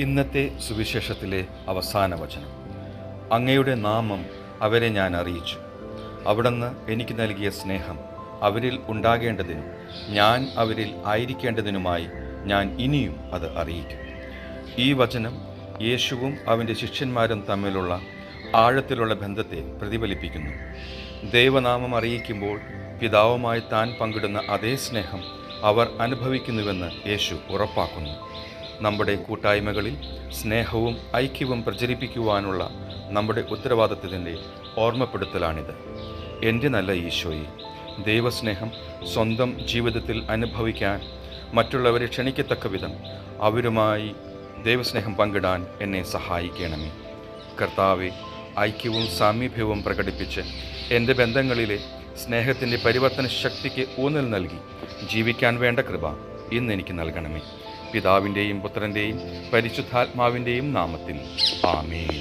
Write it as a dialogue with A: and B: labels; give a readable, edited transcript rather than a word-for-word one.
A: ഇന്നത്തെ സുവിശേഷത്തിലെ അവസാന വചനം. അങ്ങയുടെ നാമം അവരെ ഞാൻ അറിയിച്ചു. അവിടുന്ന് എനിക്ക് നൽകിയ സ്നേഹം അവരിൽ ഉണ്ടാകേണ്ടതിനും ഞാൻ അവരിൽ ആയിരിക്കേണ്ടതിനുമായി ഞാൻ ഇനിയും അത് അറിയിക്കും. ഈ വചനം യേശുവും അവൻ്റെ ശിഷ്യന്മാരും തമ്മിലുള്ള ആഴത്തിലുള്ള ബന്ധത്തെ പ്രതിഫലിപ്പിക്കുന്നു. ദൈവനാമം അറിയിക്കുമ്പോൾ പിതാവുമായി താൻ പങ്കിടുന്ന അതേ സ്നേഹം അവർ അനുഭവിക്കുന്നുവെന്ന് യേശു ഉറപ്പാക്കുന്നു. നമ്മുടെ കൂട്ടായ്മകളിൽ സ്നേഹവും ഐക്യവും പ്രചരിപ്പിക്കുവാനുള്ള നമ്മുടെ ഉത്തരവാദിത്തത്തിൻ്റെ ഓർമ്മപ്പെടുത്തലാണിത്. എൻ്റെ നല്ല ഈശോയെ, ദൈവസ്നേഹം സ്വന്തം ജീവിതത്തിൽ അനുഭവിക്കാൻ മറ്റുള്ളവരെ ക്ഷണിക്കത്തക്ക വിധം അവരുമായി ദൈവസ്നേഹം പങ്കിടാൻ എന്നെ സഹായിക്കണമേ. കർത്താവെ, ഐക്യവും സാമീപ്യവും പ്രകടിപ്പിച്ച് എൻ്റെ ബന്ധങ്ങളിലെ സ്നേഹത്തിൻ്റെ പരിവർത്തന ശക്തിക്ക് ഊന്നൽ നൽകി ജീവിക്കാൻ വേണ്ട കൃപ ഇന്നെനിക്ക് നൽകണമേ. പിതാവിൻ്റെയും പുത്രൻ്റെയും പരിശുദ്ധാത്മാവിൻ്റെയും നാമത്തിൽ ആമേൻ.